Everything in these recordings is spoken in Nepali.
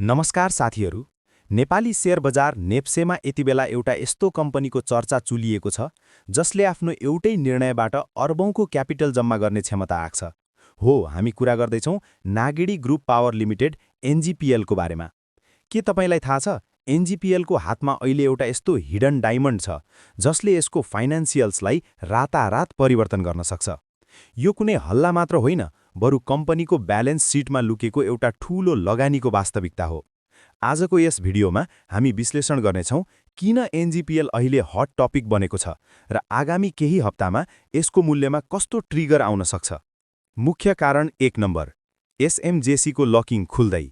नमस्कार साथीहरू। नेपाली शेयर बजार नेप्सेमा यतिबेला एउटा यस्तो कम्पनीको चर्चा चुलिएको छ जसले आफ्नो एउटै निर्णयबाट अर्बौंको क्यापिटल जम्मा गर्ने क्षमता आक्छ। हो, हामी कुरा गर्दैछौँ नागिडी ग्रुप पावर लिमिटेड एनजीपीएल को बारेमा। के तपाईलाई थाहा छ एनजीपीएल को हातमा अहिले एउटा यस्तो हिडन डायमन्ड छ जसले यसको फाइनान्सियल्सलाई रातारात परिवर्तन गर्न सक्छ। यो कुनै हल्ला मात्र होइन, बरु कम्पनीको ब्यालेन्स सिटमा लुकेको एउटा ठूलो लगानीको वास्तविकता हो। आजको यस भिडियोमा हामी विश्लेषण गर्नेछौँ किन एनजीपीएल अहिले हट टपिक बनेको छ र आगामी केही हप्तामा यसको मूल्यमा कस्तो ट्रिगर आउन सक्छ। मुख्य कारण 1 नम्बर, एसएमजेसी को लकिङ खुल्दै।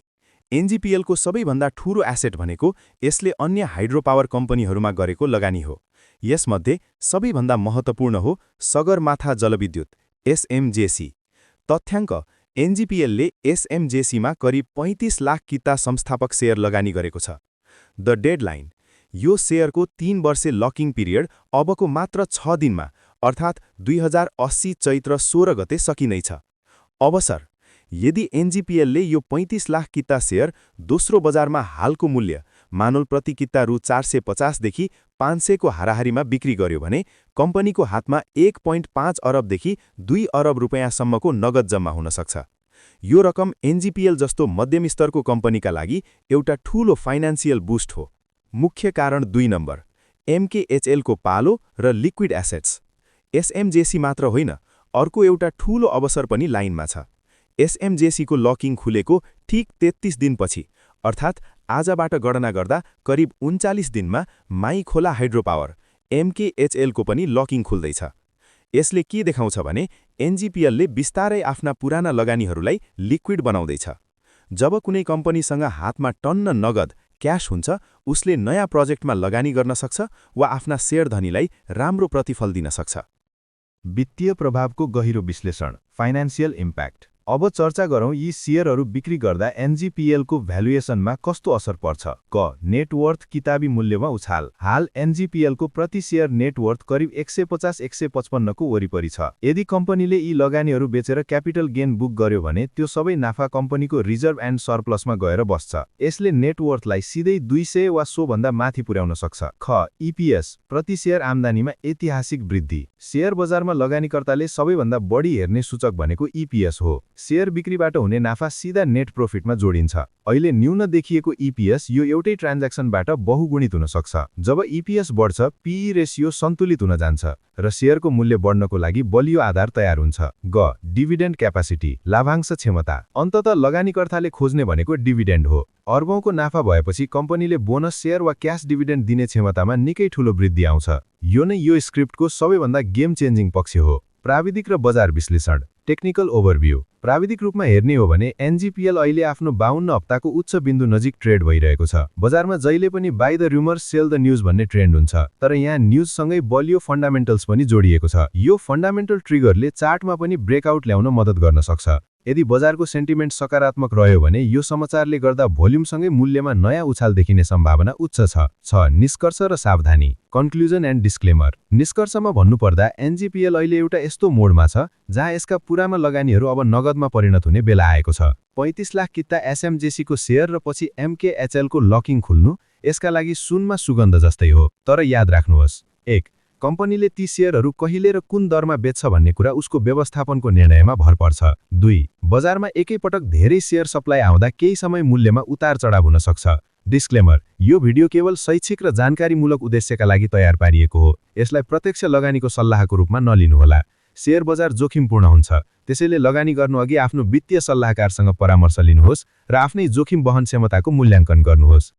एनजीपीएल को सबैभन्दा ठूलो एसेट भनेको यसले अन्य हाइड्रो पावर कम्पनीहरूमा गरेको लगानी हो। यसमध्ये सबैभन्दा महत्त्वपूर्ण हो सगरमाथा जलविद्युत एसएमजेसी। तथ्याङ्क, एनजीपीएलले एसएमजेसीमा करिब 35 लाख किता संस्थापक शेयर लगानी गरेको छ। द डेडलाइन, यो शेयरको 3 वर्षे लकिङ पिरियड अबको मात्र 6 दिनमा अर्थात् 2080 चैत्र 16 गते सकिँदैछ। अवसर, यदि एनजीपीएलले यो 35 लाख किता शेयर दोस्रो बजारमा हालको मूल्य मानौँ प्रति किता रु 450 देखि 500 को हाराहारीमा बिक्री गर्यो भने कम्पनीको हातमा 1.5 अरबदेखि 2 अरब रुपैयाँसम्मको नगद जम्मा हुन सक्छ। यो रकम एनजीपीएल जस्तो मध्यम स्तरको कम्पनीका लागि एउटा ठूलो फाइनान्सियल बुस्ट हो। मुख्य कारण 2 नम्बर, एमकेएचएल को पालो र लिक्विड एसेट्स। एसएमजेसी मात्र होइन, अर्को एउटा ठूलो अवसर पनि लाइनमा छ। एसएमजेसी को लकिङ खुलेको ठीक 33 दिनपछि अर्थात् आजबाट गणना गर्दा करिब 39 दिनमा माई खोला हाइड्रो पावर एमकेएचएल को पनि लकिङ खुल्दैछ। यसले के देखाउँछ भने एनजीपीएलले बिस्तारै आफ्ना पुराना लगानीहरूलाई लिक्विड बनाउँदैछ। जब कुनै कम्पनीसँग हातमा टन्न नगद क्याश हुन्छ, उसले नयाँ प्रोजेक्टमा लगानी गर्न सक्छ वा आफ्ना शेयरधनीलाई राम्रो प्रतिफल दिन सक्छ। वित्तीय प्रभावको गहिरो विश्लेषण, फाइनान्सियल इम्प्याक्ट। अब चर्चा गरौँ यी शेयरहरू बिक्री गर्दा एनजीपीएल को भ्यालुएसनमा कस्तो असर पर्छ। क, नेटवर्थ किताबी मूल्यमा उछाल। हाल एनजीपीएल को प्रति शेयर नेटवर्थ करिब 150-155 को वरिपरि छ। यदि कम्पनीले यी लगानीहरू बेचेर क्यापिटल गेन बुक गर्यो भने त्यो सबै नाफा कम्पनीको रिजर्भ एन्ड सरप्लसमा गएर बस्छ। यसले नेटवर्थलाई सिधै 200 वा सो भन्दा माथि पुर्याउन सक्छ। ख, ईपीएस प्रति शेयर आम्दानीमा ऐतिहासिक वृद्धि। शेयर बजारमा लगानीकर्ताले सबैभन्दा बढी हेर्ने सूचक भनेको ईपीएस हो। शेयर बिक्रीबाट हुने नाफा सीधा नेट प्रॉफिटमा जोडिन्छ। अहिले न्यून देखिएको ईपीएस यो एउटै ट्रान्ज्याक्सनबाट बहुगुणित हुन सक्छ। जब ईपीएस बढ्छ, पीई रेशियो सन्तुलित हुन जान्छ र शेयरको मूल्य बढ्नको लागि बलियो आधार तयार हुन्छ। ग, डिभिडेन्ड क्यापासिटी, लाभांश क्षमता। अन्ततः लगानीकर्ताले खोज्ने भनेको डिभिडेन्ड हो। अर्बौंको नाफा भएपछि कम्पनीले बोनस शेयर वा क्याश डिभिडेन्ड दिने क्षमतामा निकै ठूलो वृद्धि आउँछ। यो नै यो स्क्रिप्टको सबैभन्दा गेम चेन्जिङ पक्ष हो। प्राविधिक र बजार विश्लेषण, टेक्निकल ओभरभ्यू। प्राविधिक रूपमा हेर्ने हो भने एनजीपीएल अहिले आफ्नो 52 हप्ताको उच्च बिन्दु नजिक ट्रेड भइरहेको छ। बजारमा जहिले पनि by the rumours sell the news भन्ने ट्रेन्ड हुन्छ, तर यहाँ न्यूजसँगै बलियो फन्डामेन्टल्स पनि जोडिएको छ। यो फन्डामेन्टल ट्रिगरले चार्टमा पनि ब्रेकआउट ल्याउन मद्दत गर्न सक्छ। यदि बजारको सेन्टिमेन्ट सकारात्मक रह्यो भने यो समाचारले गर्दा भोल्युमसँगै मूल्यमा नयाँ उछाल देखिने सम्भावना उच्च छ। निष्कर्ष र सावधानी, कन्क्लुजन एन्ड डिस्क्लेमर। निष्कर्षमा भन्नुपर्दा एनजीपीएल अहिले एउटा यस्तो मोडमा छ जहाँ यसका पुराना लगानीहरू अब नगदमा परिणत हुने बेला आएको छ। 35 लाख किता एसएमजेसी को शेयर र पछि एमकेएचएल को लकिङ खुल्नु यसका लागि सुनमा सुगन्ध जस्तै हो। तर याद राख्नुहोस्, 1, कम्पनीले ती शेयरहरू कहिले र कुन दरमा बेच्छ भन्ने कुरा उसको व्यवस्थापनको निर्णयमा भर पर्छ। 2, बजारमा एकैपटक धेरै शेयर सप्लाई आउँदा केही समय मूल्यमा उतार चढाव हुन सक्छ। डिस्क्लेमर, यो भिडियो केवल शैक्षिक र जानकारीमूलक उद्देश्यका लागि तयार पारिएको हो। यसलाई प्रत्यक्ष लगानीको सल्लाहको रूपमा नलिनुहोला। शेयर बजार जोखिमपूर्ण हुन्छ, त्यसैले लगानी गर्नुअघि आफ्नो वित्तीय सल्लाहकारसँग परामर्श लिनुहोस् र आफ्नै जोखिम वहन क्षमताको मूल्याङ्कन गर्नुहोस्।